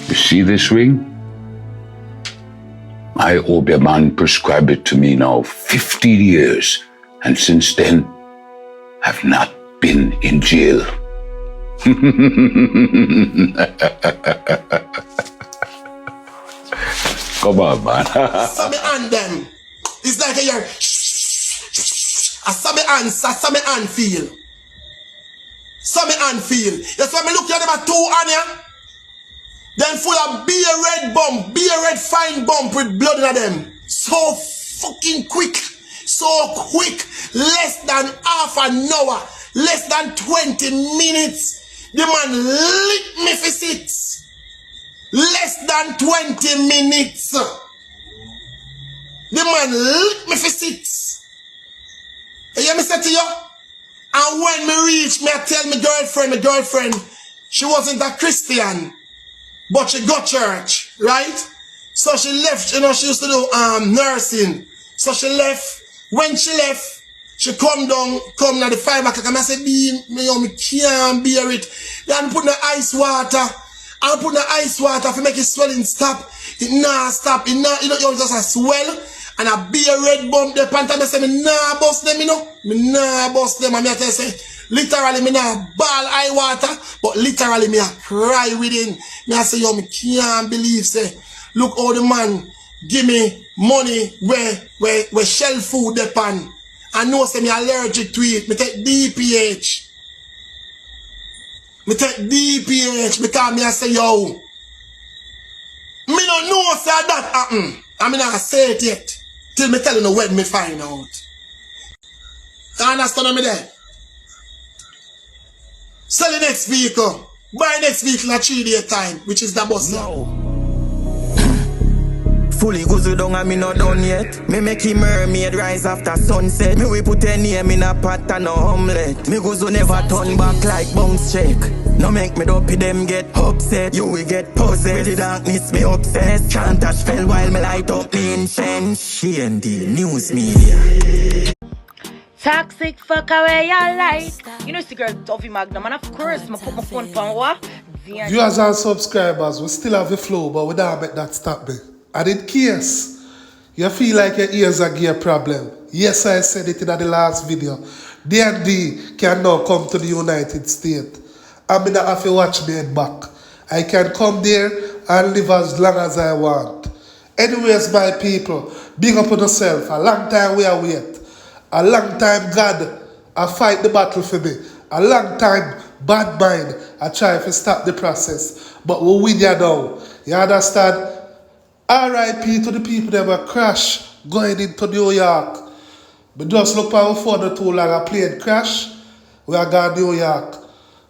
You see this ring? My Obeah man prescribed it to me now 50 years, and since then, I've not been in jail. Come on, man. Some and them. It's like a year. I saw me and feel. Some and feel. That's why me look at them at two on ya. Then full of beer red bump, beer red fine bump with blood in them. So fucking quick. So quick. Less than half an hour. Less than 20 minutes. The man lick me for six. Less than 20 minutes. The man lick me for six. You hear me say to you? And when me reach, me I tell my girlfriend, she wasn't a Christian, but she got church, right? So she left, you know, she used to do nursing. So she left. When she left, she come at the 5 o'clock, and I said, me can't bear it. Then put the ice water. I put the ice water to make it swelling stop. It nah stop. It nah, you know, it just a swell. And a beer red bump the pant, and I say, me nah bust them, you know. Me nah bust them. And me I tell you, say, literally, me nah ball eye water, but literally, me I cry within. Me I say, yo, me can't believe, say, look how the man give me money where shell food the pan. I know, say, me allergic to it. Me take DPH. Me take DPH because me I say, yo, me don't know, say, that happen. I mean, I say it yet. Till me tell you when me find out. You understand me there? Sell the next vehicle. Buy next vehicle at 3-day time, which is the bus. No. Fully goes down and me not done yet. Me make him mermaid rise after sunset. Me we put a name in a pot and a omelette. Me goes never turn back like bounce check. No make me dopey them get upset. You will get possessed. With the darkness me obsessed. Chantage fell while me light up the incense. She and the news media. Toxic fuck away your light. You know it's the girl Duffy Magnum, and of course I put my phone on what? Viewers and subscribers, we still have the flow, but we don't make that stop me. And in case you feel like your ears are gear problem, yes, I said it in the last video. D&D can now come to the United States. I'm not have to watch me head back. I can come there and live as long as I want. Anyways, my people, big up on yourself. A long time we are wait. A long time God I fight the battle for me. A long time bad mind I try to stop the process. But we win you now. You understand? R.I.P. to the people that were crash going into New York. But just look for the too long a plane crash. We are going to New York.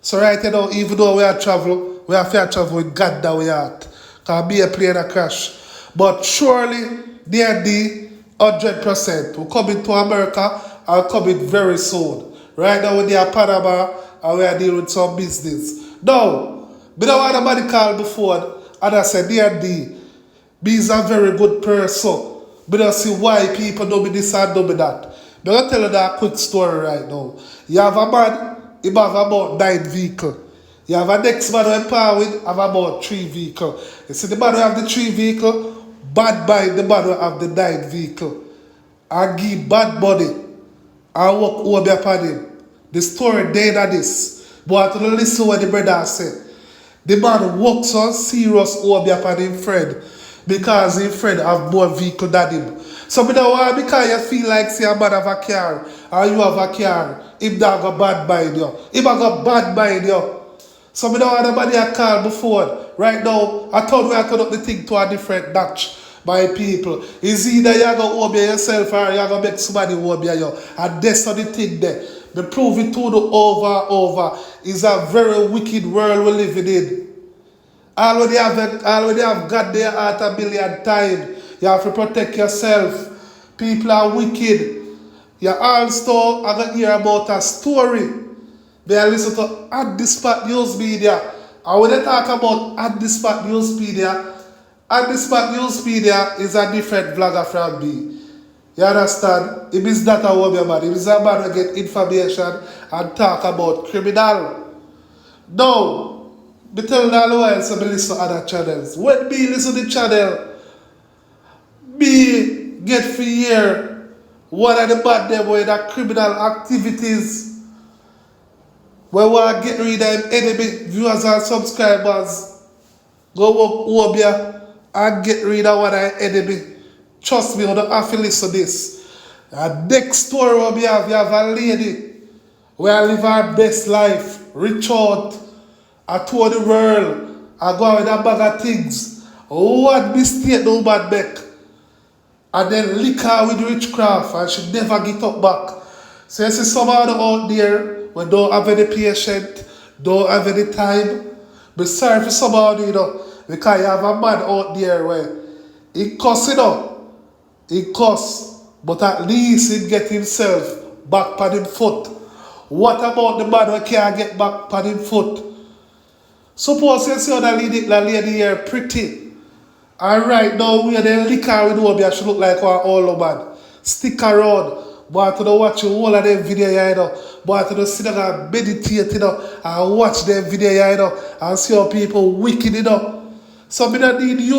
So right now, even though we are travel, we have to travel with God that we are. Because be a plane a crash. But surely, D&D, 100%. We're coming to America and coming very soon. Right now, we are Panama and we are dealing with some business. Now, we don't want nobody call before and I said, D&D, he's a very good person. But I see why people do me this and do me that. I'm going to tell you that quick story right now. You have a man, he have about 9 vehicles. You have a next man who empower with, have about 3 vehicles. You see the man who have the 3 vehicles, bad mind the man who have the 9 vehicles. And give bad money and walk over upon him. The story then at this. But to listen what the brother said. The man walks on serious over upon his friend. Because his friend have more vehicle than him. So me don't want because you feel like say a man have a car or you have a car, him not got bad mind you. Him have got bad mind you. So me don't want nobody a call before. Right now, I thought we had to turn up the thing to a different notch by people. It's either you go Obeah yourself or you go make somebody Obeah you. And that's the thing there. Me prove it to the over. It's a very wicked world we're living in. Already have got their heart a billion times. You have to protect yourself. People are wicked. You also are going to hear about a story. They listen to At The Spot News Media. And when they talk about At The Spot News Media, At The Spot News Media is a different vlogger from me. You understand? It is not a Obeah man. It is a man who get information and talk about criminal. Now, Me tell all the while, so me listen to other channels. When me listen to the channel, me get for hear one of the bad them where the criminal activities where we get rid of enemy viewers and subscribers. Go up Obeah and get rid of one of the enemy. Trust me, you don't have to listen to this. And next story we have, you have a lady where I live her best life, reach out, I tour the world, I go out with a bag of things. What mistake no bad make? And then lick her with witchcraft and she never get up back. So you see somebody out there who don't have any patience, don't have any time. Be sorry for somebody, you know, because you have a man out there where he cuss, you know, he cuss, but at least he get himself back on him foot. What about the man who can't get back on him foot? Suppose you see that lady here pretty. And right now, we are the liquor with Obeah, she look like one old man. Stick around. But to watch all of them video, you know. But to sit down and meditate, you know, and watch them video, you know, and see how people wicked, you know. So I don't need you,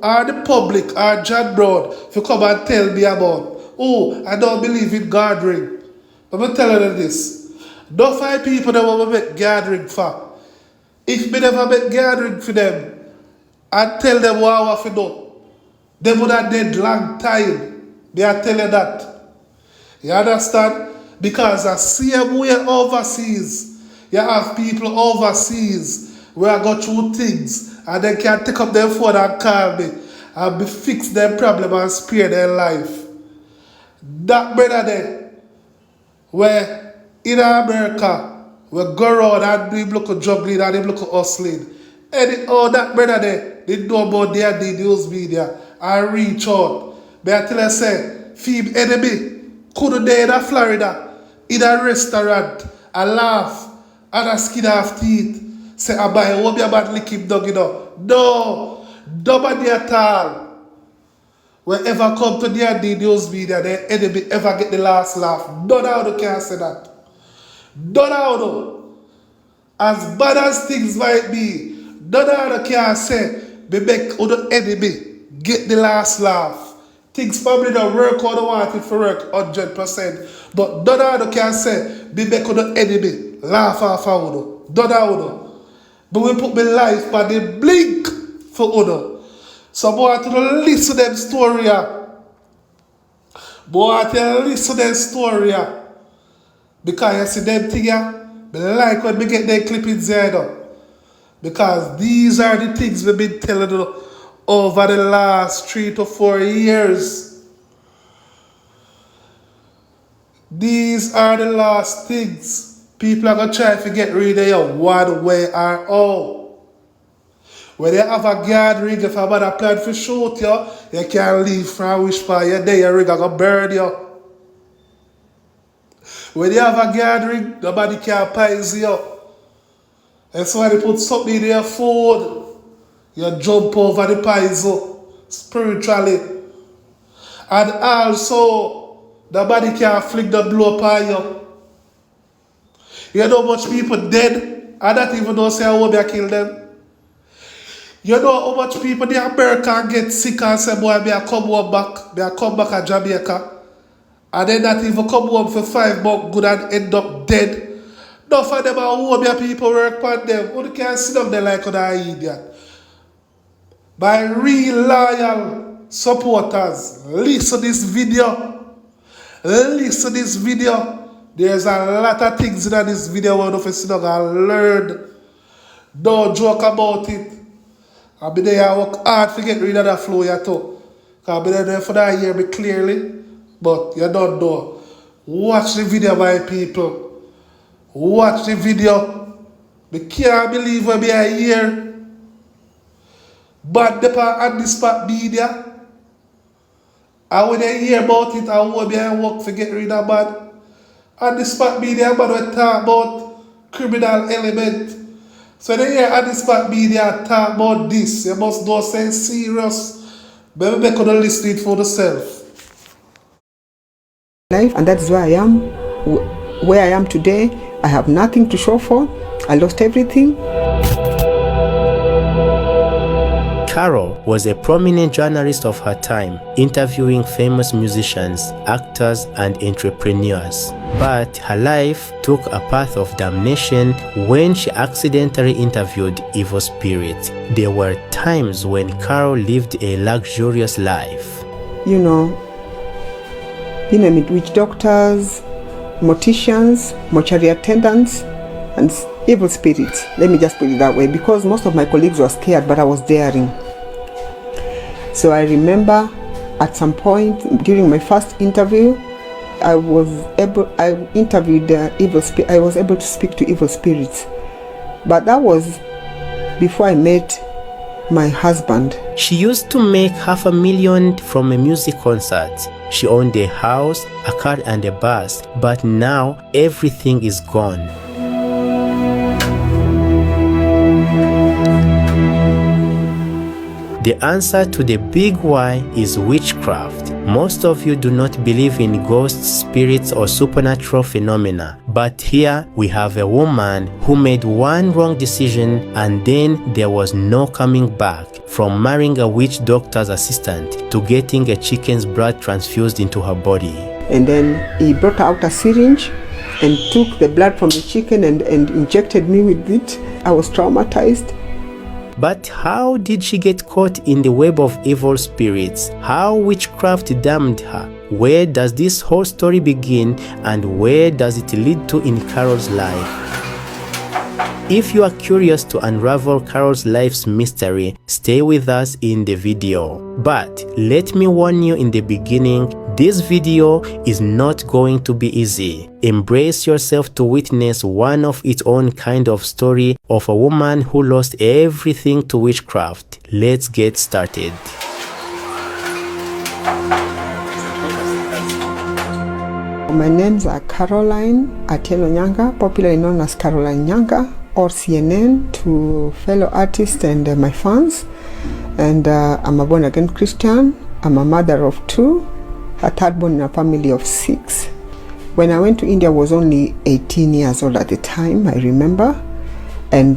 or the public, or John Brown, to come and tell me about, oh, I don't believe in gathering. But I'm telling you this. Don't find people that want to make gathering for. If me never make gathering for them, and tell them what I have to do, they would have dead long time. They are telling you that. You understand? Because the same way overseas, you have people overseas where I go through things and they can take up their phone and call me and be fix their problem and spare their life. That brother there, where in America, we go around and do him look at juggling and him look at hustling. And that brother there, they know about their news media and reach out. But I tell you, say, Phoebe enemy could day in Florida, in a restaurant, and laugh, and a skin half teeth. Say, I buy a Obeah bad lick him dog, you know. No, nobody at all. Whenever come to their news media, their enemy ever get the last laugh. None of them can say that. None of them. As bad as things might be, none of them can say, we make other enemy get the last laugh. Things probably don't work how they want it to work 100%. But none of them can say, we make other enemy laugh off of Uno. None of them. But we put my life by the blink for Uno. So I want to listen to them story. Boy, I tell you listen to them story. Because you see them thing, I like when we get them clippings there. Because these are the things we've been telling you over the last 3 to 4 years. These are the last things. People are going to try to get rid of you one way or all. When they have a gathering, if a man plan to shoot you, you can't leave from a wish for you. Then your rig are going to burn you. When they have a gathering, nobody can poison you. And so when they put something in your food, you jump over the poison spiritually. And also, nobody can flick the blow upon you. You know how much people dead, and not even know say Obeah kill them. You know how much people the American get sick and say, boy, me I come home back, me I come back to Jamaica. And then not even come home for 5 months good and end up dead. None of them are Obeah people work on them. Who can't sit up there like an idiot? By real loyal supporters, listen to this video. Listen to this video. There's a lot of things in this video where you sit down and learn. Don't joke about it. I'll be there and work hard to get rid of that flow you too. Because I'll be there for that year be clearly. But you don't know. Watch the video, my people. Watch the video. We can't believe we be here. But the part on this part media. And when they hear about it, I will be and work to get rid of bad. On the spot media, but we talk about criminal element. So they hear on the spot media talk about this. You must know say serious. Maybe make you listen it for yourself. Life, and that's why I am where I am today. I have nothing to show for. I lost everything. Carol was a prominent journalist of her time, interviewing famous musicians, actors, and entrepreneurs. But her life took a path of damnation when she accidentally interviewed evil spirits. There were times when Carol lived a luxurious life. You name it, witch doctors, morticians, mortuary attendants, and evil spirits. Let me just put it that way, because most of my colleagues were scared, but I was daring. So I remember at some point during my first interview, I was able to speak to evil spirits. But that was before I met my husband. She used to make $500,000 from a music concert. She owned a house, a car, and a bus, but now everything is gone. The answer to the big why is witchcraft. Most of you do not believe in ghosts, spirits, or supernatural phenomena. But here we have a woman who made one wrong decision and then there was no coming back. From marrying a witch doctor's assistant to getting a chicken's blood transfused into her body. And then he brought out a syringe and took the blood from the chicken and injected me with it. I was traumatized. But how did she get caught in the web of evil spirits? How witchcraft damned her? Where does this whole story begin and where does it lead to in Carol's life? If you are curious to unravel Carol's life's mystery, stay with us in the video. But let me warn you in the beginning, this video is not going to be easy. Embrace yourself to witness one of its own kind of story of a woman who lost everything to witchcraft. Let's get started. My names are Caroline Atieno Nyanga, popularly known as Caroline Nyanga, or CNN to fellow artists and my fans. And I'm a born-again Christian. I'm a mother of 2, a third born in a family of 6. When I went to India, I was only 18 years old at the time, I remember. And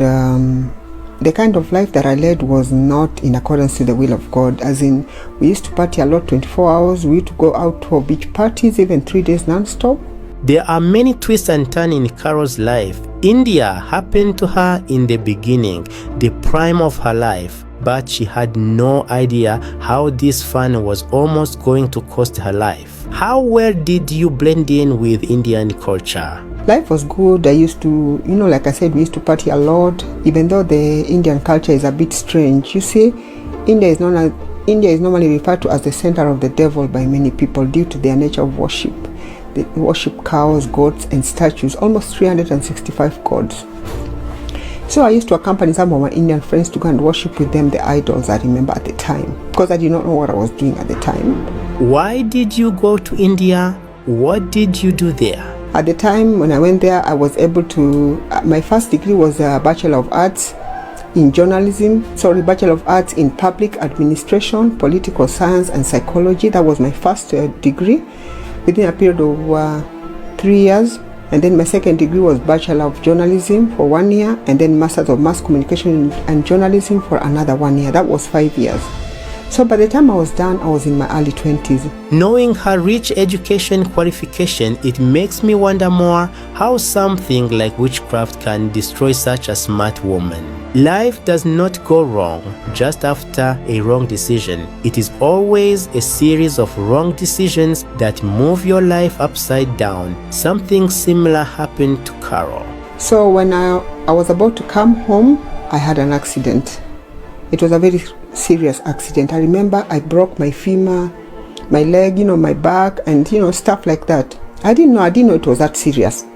the kind of life that I led was not in accordance to the will of God. As in, we used to party a lot, 24 hours. We used to go out for beach parties, even 3 days non-stop. There are many twists and turns in Carol's life. India happened to her in the beginning, the prime of her life, but she had no idea how this fun was almost going to cost her life. How well did you blend in with Indian culture? Life was good. I used to, like I said, we used to party a lot, even though the Indian culture is a bit strange. You see, India is normally referred to as the center of the devil by many people due to their nature of worship. They worship cows, goats, and statues, almost 365 gods. So I used to accompany some of my Indian friends to go and worship with them the idols I remember at the time, because I did not know what I was doing at the time. Why did you go to India? What did you do there? At the time when I went there, I was able to, my first degree was a Bachelor of Arts in Bachelor of Arts in Public Administration, Political Science, and Psychology. That was my first degree within a period of 3 years. And then my second degree was Bachelor of Journalism for 1 year, and then Masters of Mass Communication and Journalism for another 1 year. That was 5 years. So by the time I was done, I was in my early 20s. Knowing her rich education qualification, it makes me wonder more how something like witchcraft can destroy such a smart woman. Life does not go wrong just after a wrong decision. It is always a series of wrong decisions that move your life upside down. Something similar happened to Carol. So when I was about to come home, I had an accident. It was a very serious accident. I remember I broke my femur, my leg, my back, and stuff like that. I didn't know it was that serious.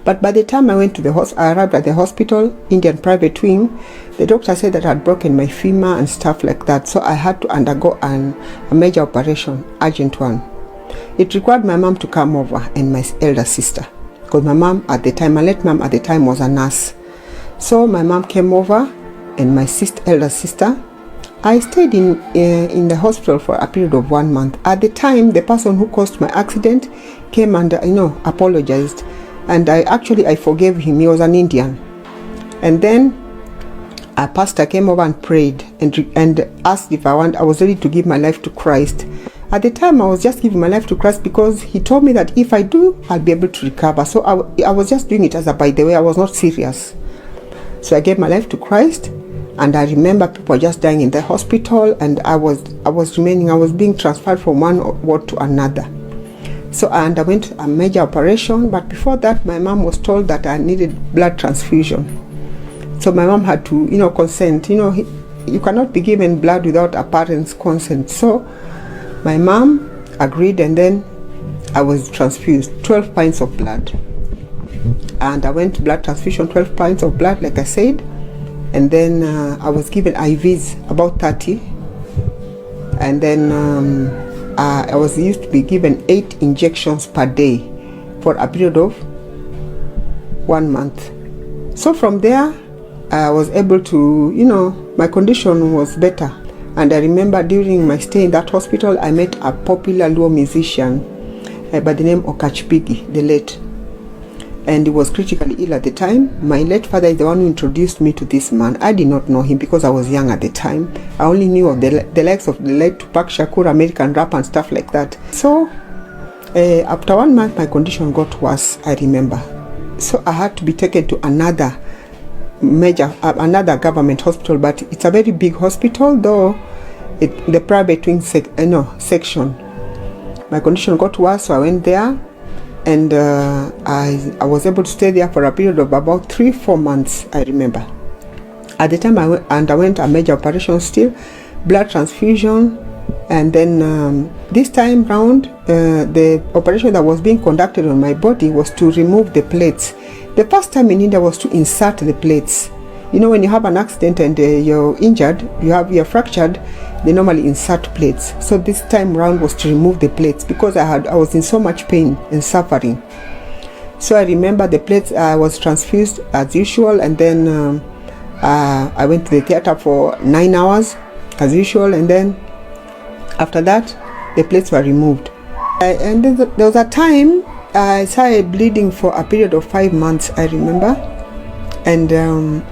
But by the time I arrived at the hospital, Indian private wing, the doctor said that I had broken my femur and stuff like that. So I had to undergo a major operation, urgent one. It required my mom to come over and my elder sister, because my late mom at the time was a nurse. So my mom came over and my elder sister. I stayed in the hospital for a period of 1 month. At the time, the person who caused my accident came and apologized, and I forgave him. He was an Indian. And then a pastor came over and prayed and asked if I was ready to give my life to Christ. At the time, I was just giving my life to Christ because he told me that if I do, I'll be able to recover. So I was just doing it as a by the way. I was not serious. So I gave my life to Christ, and I remember people just dying in the hospital, and I was being transferred from one ward to another. So I underwent a major operation, but before that, my mom was told that I needed blood transfusion. So my mom had to, consent. You cannot be given blood without a parent's consent. So my mom agreed, and then I was transfused 12 pints of blood. And I went blood transfusion, 12 pints of blood, like I said. And then I was given IVs, about 30. And then I was used to be given 8 injections per day for a period of 1 month. So from there, I was able to, my condition was better. And I remember during my stay in that hospital, I met a popular Luo musician by the name of Okachpigi, the late. And he was critically ill at the time. My late father is the one who introduced me to this man. I did not know him because I was young at the time. I only knew of the likes of the late Tupac Shakur, American rap and stuff like that. So after 1 month, my condition got worse, I remember. So I had to be taken to another government hospital, but it's a very big hospital, though the private wing section. My condition got worse, so I went there, and I was able to stay there for a period of about 3-4 months, I remember. At the time, I underwent a major operation still, blood transfusion, and then this time round, the operation that was being conducted on my body was to remove the plates. The first time in India was to insert the plates. When you have an accident and you're injured, you're fractured, they normally insert plates. So this time round was to remove the plates because I was in so much pain and suffering. So I remember the plates, I was transfused as usual, and then I went to the theater for 9 hours as usual, and then after that the plates were removed. And then there was a time I started bleeding for a period of 5 months, I remember. And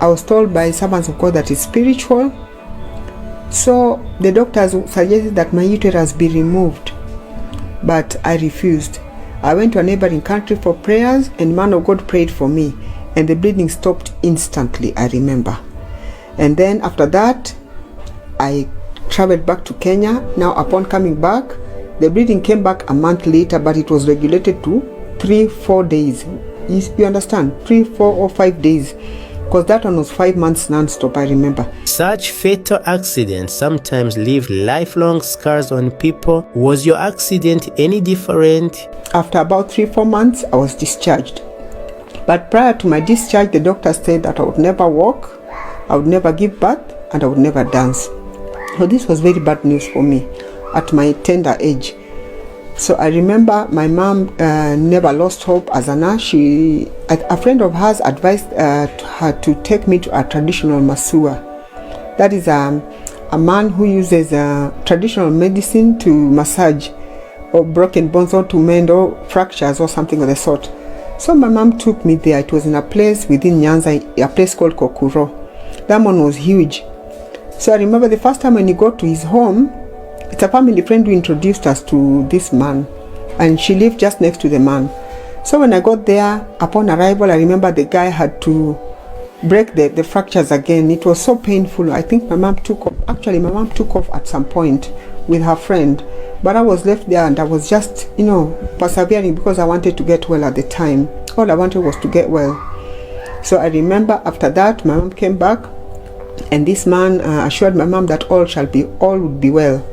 I was told by servants of God that it's spiritual. So the doctors suggested that my uterus be removed, but I refused. I went to a neighboring country for prayers, and man of God prayed for me, and the bleeding stopped instantly, I remember. And then after that, I traveled back to Kenya. Now upon coming back, the bleeding came back a month later, but it was regulated to 3-4 days. You understand? 3, 4 or 5 days. Because that one was 5 months non-stop, I remember. Such fatal accidents sometimes leave lifelong scars on people. Was your accident any different? After about 3-4 months, I was discharged. But prior to my discharge, the doctor said that I would never walk, I would never give birth, and I would never dance. So this was very bad news for me at my tender age. So I remember my mom never lost hope as a nurse. A friend of hers advised her to take me to a traditional masua. That is a man who uses traditional medicine to massage or broken bones or to mend or fractures or something of the sort. So my mom took me there. It was in a place within Nyanza, a place called Kokuro. That one was huge. So I remember the first time when you go to his home, it's a family friend who introduced us to this man, and she lived just next to the man. So when I got there, upon arrival, I remember the guy had to break the fractures again. It was so painful. I think my mom took off. Actually, my mom took off at some point with her friend, but I was left there, and I was just, persevering because I wanted to get well at the time. All I wanted was to get well. So I remember after that, my mom came back, and this man assured my mom that all would be well.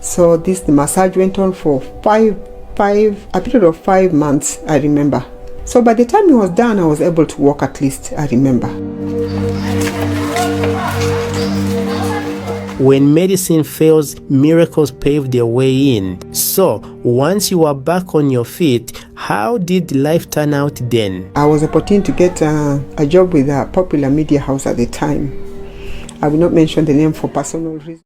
So the massage went on for a period of 5 months, I remember. So by the time it was done, I was able to walk at least, I remember. When medicine fails, miracles pave their way in. So, once you were back on your feet, how did life turn out then? I was opportune to get a job with a popular media house at the time. I will not mention the name for personal reasons.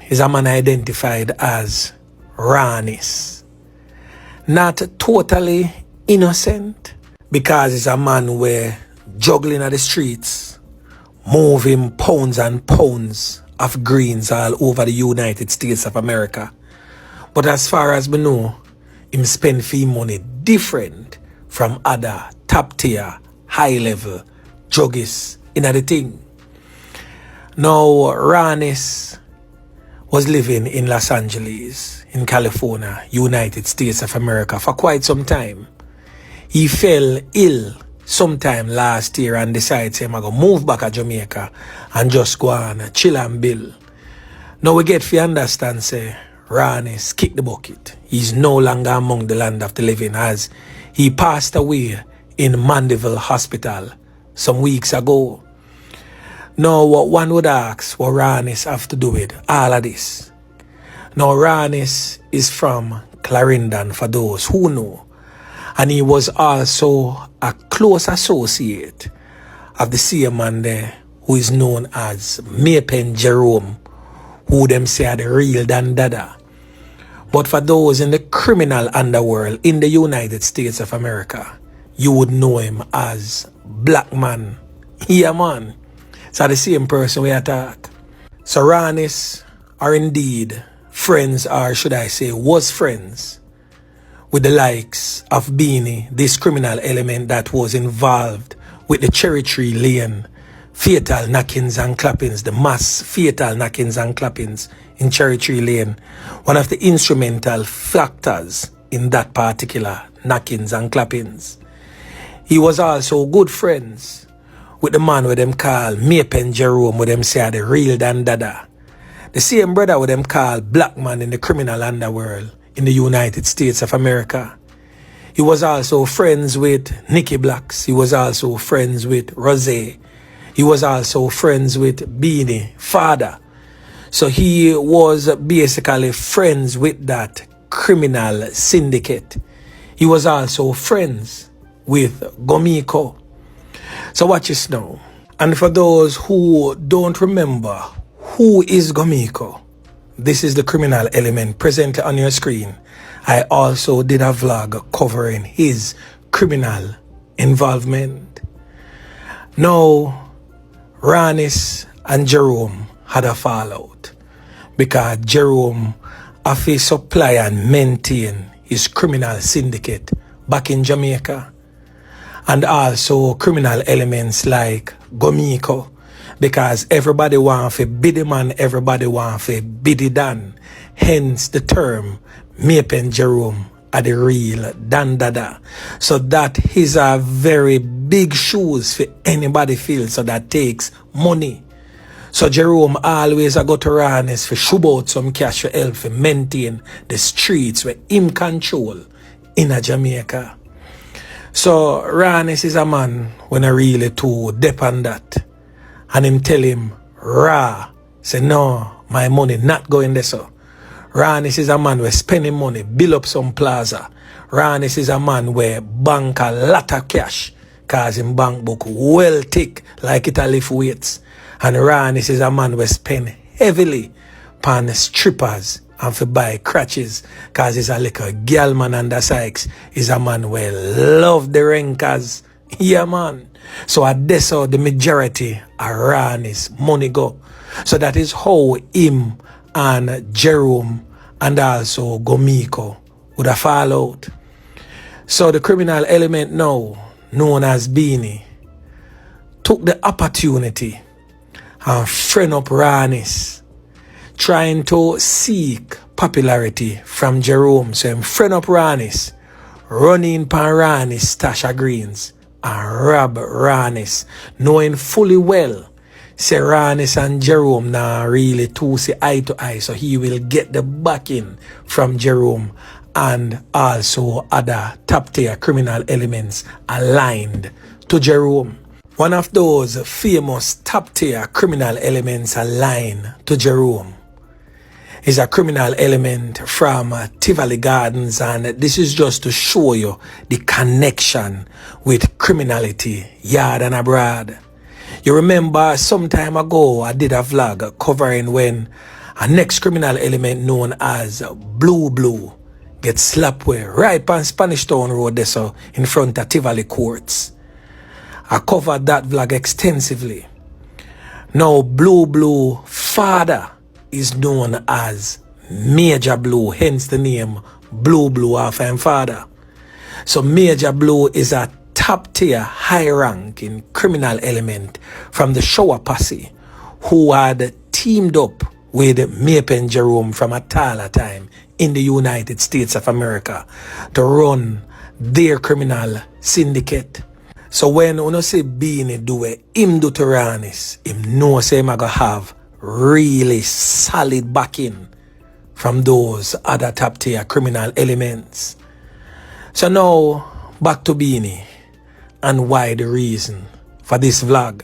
Is a man identified as rawness. Not totally innocent, because he's a man where juggling at the streets, moving pounds and pounds of greens all over the United States of America. But as far as we know, him spend fee money different from other top tier, high level druggists in the thing. Now, Ranis was living in Los Angeles, in California, United States of America for quite some time. He fell ill sometime last year and decided to move back to Jamaica and just go on chill and bill. Now we get to understand, say, Ranis kicked the bucket. He's no longer among the land of the living as he passed away in Mandeville Hospital some weeks ago. Now what one would ask, what Ranis have to do with all of this? Now Ranis is from Clarendon for those who know. And he was also a close associate of the same man there who is known as Maypen Jerome, who them say are the real Dan Dada. But for those in the criminal underworld in the United States of America, you would know him as Black Man. Yeah, man. So the same person we attack. So Ranis are indeed friends, or should I say was friends, with the likes of Beanie, this criminal element that was involved with the Cherry Tree Lane fatal knockings and clappings, the mass fatal knockings and clappings in Cherry Tree Lane, one of the instrumental factors in that particular knockings and clappings. He was also good friends with the man with them call Maypen Jerome, with them say the real Dan Dada. The same brother with them call Black Man in the criminal underworld in the United States of America. He was also friends with Nicky Blacks. He was also friends with Rosé. He was also friends with Beanie, father. So he was basically friends with that criminal syndicate. He was also friends with Gomiko. So watch this now. And for those who don't remember, who is Gomiko? This is the criminal element presently on your screen. I also did a vlog covering his criminal involvement. Now, Ranis and Jerome had a fallout because Jerome have to supply and maintain his criminal syndicate back in Jamaica, and also criminal elements like Gomiko, because everybody want to biddy man, everybody want to biddy Dan. Hence the term Maypen Jerome are the real Dan Dada. So that is a very big shoes for anybody feel, so that takes money. So Jerome always go to Ranis for shove out some cash for help for maintain the streets where him control in a Jamaica. So Ranis is a man when I really too depend that. And him tell him, Ra, say no, my money not going there so. Ranis is a man where spending money, build up some plaza. Ranis is a man where bank a lot of cash, cause him bank book well thick like it a lift weights. And Ranis is a man where spend heavily on strippers and for buy crutches, cause he's a little girl man under Sykes. He's a man where love the rankers. Yeah, man. So at this how the majority of Ranis money go. So that is how him and Jerome and also Gomiko would have fall out. So the criminal element now, known as Beanie, took the opportunity and friend up Ranis, trying to seek popularity from Jerome. So him friend up Ranis, running pan Ranis stash of greens and rob Ranis, knowing fully well say Ranis and Jerome now really two see eye to eye, so he will get the backing from Jerome and also other top tier criminal elements aligned to Jerome. One of those famous top tier criminal elements aligned to Jerome is a criminal element from Tivoli Gardens, and this is just to show you the connection with criminality yard and abroad. You remember some time ago I did a vlog covering when a next criminal element known as Blue gets slapped with right on Spanish Town Road there, so in front of Tivoli Courts. I covered that vlog extensively. Now, Blue father is known as Major Blue, hence the name Blue after him father. So Major Blue is a top tier, high ranking criminal element from the Shower Posse who had teamed up with Mapen Jerome from a taller time in the United States of America to run their criminal syndicate. So when you say Beanie do it, him do to Ranis, him know say him gonna have really solid backing from those other top tier criminal elements. So now back to Beanie and why the reason for this vlog.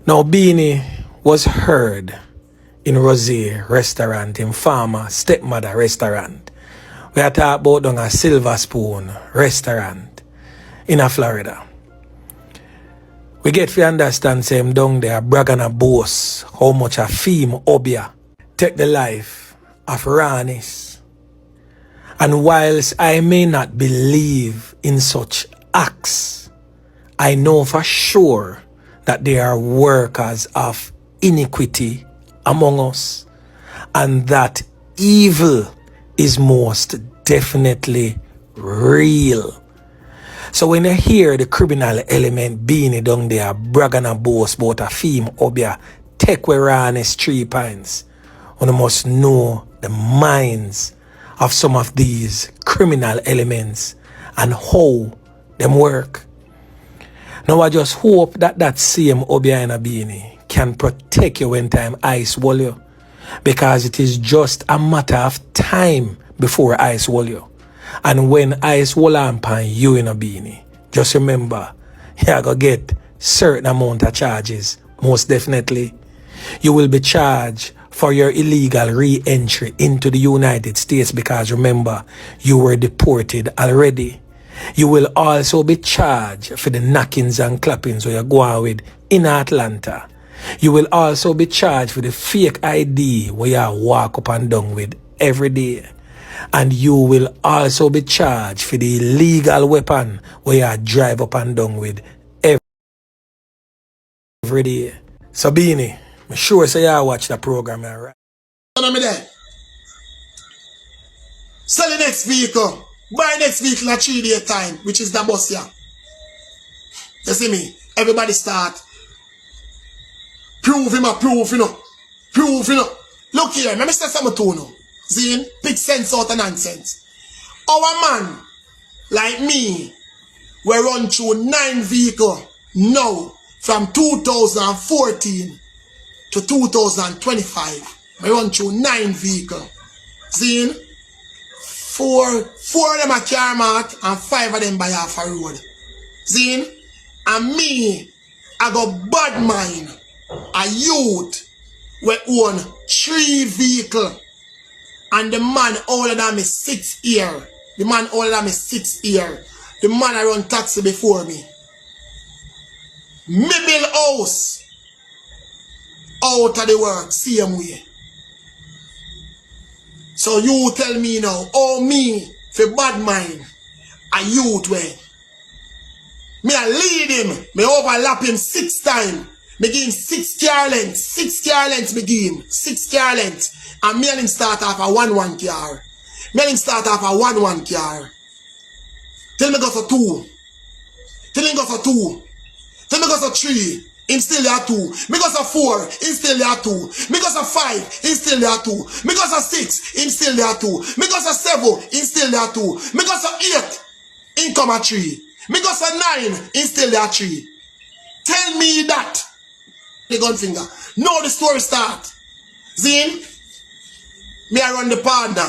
Now Beanie was heard in Rosé restaurant, in Farmer Stepmother restaurant. We are talking about a Silver Spoon restaurant in Florida. We get to understand say him down there brag and a boast how much a fame Obeah take the life of Ranis. And whilst I may not believe in such acts, I know for sure that there are workers of iniquity among us, and that evil is most definitely real. So when you hear the criminal element being down there bragging and boast about a theme Obeah take where Ranis 3 pints, one must know the minds of some of these criminal elements and how them work. Now I just hope that that same Obeah and a Beanie can protect you when time ice wall you, because it is just a matter of time before ice wall you. And when ice wall upon you in a Beanie, just remember, you're going to get certain amount of charges, most definitely. You will be charged for your illegal re-entry into the United States, because remember, you were deported already. You will also be charged for the knockings and clappings where you're going with in Atlanta. You will also be charged for the fake ID where you walk up and down with every day. And you will also be charged for the illegal weapon where you drive up and down with every day. So Beanie, I'm sure say you watch the program, right? Sell the next vehicle. Buy next vehicle at 3 day time, which is the bus here. You see me? Everybody start. Prove him a prove, you know. Prove, you know. Look here, let me say something to you now. Zine, pick sense out of nonsense. Our man, like me, we run through 9 vehicles now from 2014 to 2025. We run through 9 vehicles. Zine, 4 of them are car mark and 5 of them by half a road. Zine, and me, I got bad mind. A youth we own 3 vehicles, and the man older than me 6 years. The man older than me 6 years. The man I run taxi before me. Me build house out of the work same way. So you tell me now, oh me for bad mind, a youth way. Me I lead him, me overlap him 6 times. Me give him 6 car lengths. 6 car lengths me give him. 6 car lengths. And me and him start off a 1-1 car. Me and him start off a 1-1 car. Till me go for 2. Till him go for 2. Till me go for 3. Him still there 2. Me go for 4. Him still there 2. Me go for 5. Him still there 2. Me go for 6. Him still there 2. Me go for 7. Him still there 2. Me go for 8. Him come at 3. Me go for 9. Him still there 3. Tell me that. The gun finger. Now the story start. Zine, me I run the partner.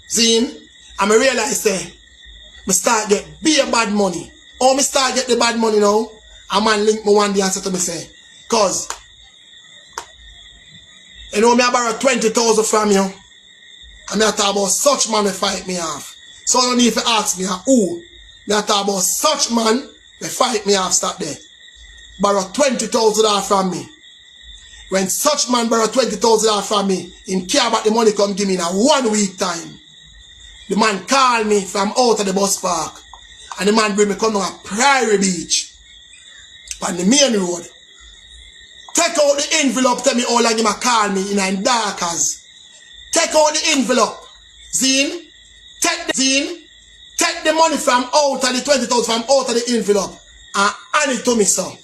Zine, and me realize say, me start get beer bad money. Or me start get the bad money now. A man link me one day and say to me say, cause, you know me I borrow 20,000 from you. And me I talk about such man who fight me off. So I don't need to ask me who. Me I talk about such man who fight me off, stop there. Borrow 20,000 from me. When such man borrow 20,000 from me, him care about the money come give me in a 1 week time. The man call me from out of the bus park. And the man bring me come to a Prairie Beach. On the main road. Take take out the envelope, tell me how long him a call me in darkers. Take out the envelope. Zine. Take the money from out of the 20,000 from out of the envelope and hand it to me, so.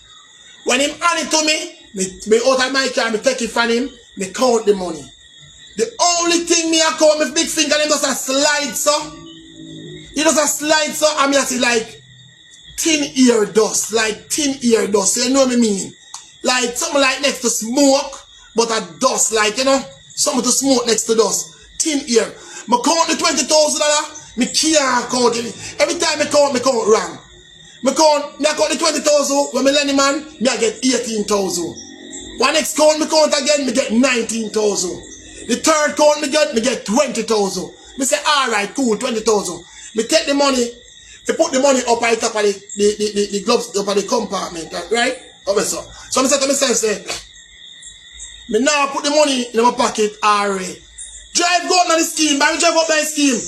When him hand it to me out of my car, me take it from him, me count the money. The only thing me I count my big finger, him does a slide, so. He does a slide, so, and me I see like thin ear dust, so you know what I mean? Like something like next to smoke, but a dust, like, you know, something to smoke next to dust. Thin ear. Me count the $20,000. Me can't count it. Every time me count wrong. Me count the 20,000. When me lend the man, me I get 18,000. One next count me count again, me get 19,000. The third count me get 20,000. Me say, alright, cool, 20,000. Me take the money, me put the money up at the top of the gloves, up at the compartment, right? Over so. So I say to myself, say, me now put the money in my pocket, alright. Drive go up on the scheme, but me drive up on the scheme.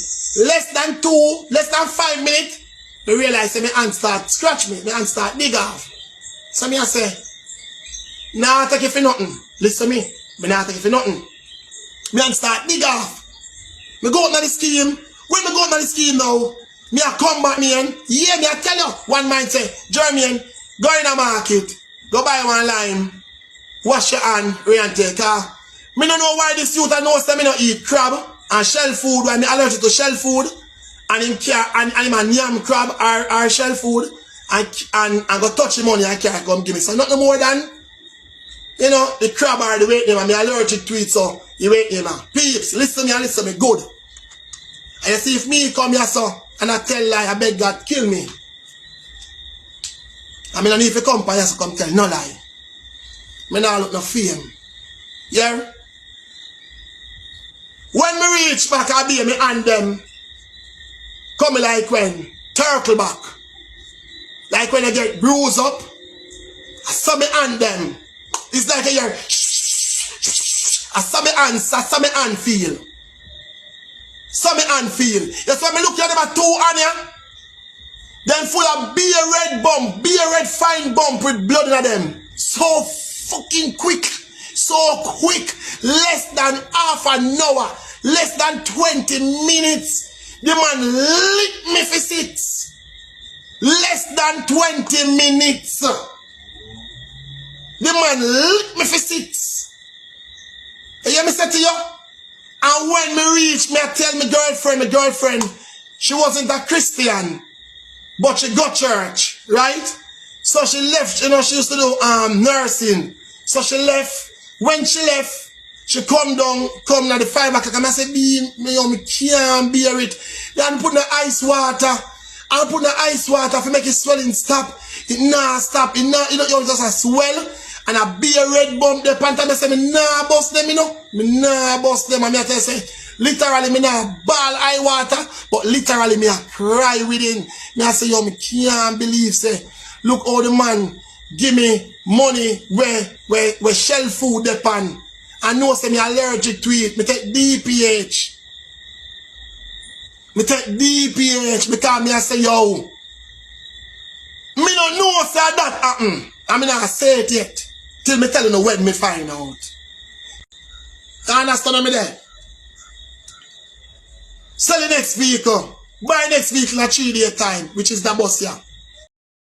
Less than 5 minutes, me realize my hand start scratch me, my hand start dig off. So me I say, nah take it for nothing. Listen to me nah take it for nothing. My hand start dig off. Me go up on the scheme. When me go up on the scheme now, me I come back me and yeah, me I tell you, one man say, Jermaine, go in the market, go buy one lime, wash your hand, and take her. Me don't know why this youth I know say me not eat crab and shell food when me allergic to shell food and him a yam crab or shell food and go touch the money and can't come give me. So nothing more than, you know, the crab or the weight name and me allergic to it, so you wait name. Peeps, listen me good. And you see if me come here so and I tell lie, I beg God kill me. I mean I need to come here so come tell no lie. Me not look no fame. Yeah? When me reach back, I be me and them come like when turtle back. Like when I get bruised up, I saw me and them. It's like a year. I saw me hand feel. Saw me hand feel. That's why me look at them at 2 on them full of beer red fine bump with blood in them. So fucking quick. So quick, less than half an hour, less than 20 minutes, the man licked me for 6. Less than 20 minutes. The man licked me for 6. You hear me say to you? And when me reach, me I tell my girlfriend, she wasn't a Christian, but she got church, right? So she left, you know, she used to do nursing. So she left. When she left, she come at the 5 o'clock and I said, me can't bear it. Then put the ice water. I put the ice water to make it swelling stop. It nah stop. It don't just a swell. And a beer red bump the pant and I say, me nah bust them, you know. Me nah bust them. And me I tell you, say, literally me nah ball eye water, but literally me I cry within. Me I say, yo, me can't believe, say, look how the man give me money where shell food depend. I know say me allergic to it. Me take DPH. Because me I say, yo, me don't know say that happen. I mean I say it yet. Till me tell you when me find out. You understand me there? Sell the next vehicle. Buy next vehicle at 3 day time, which is the bus here.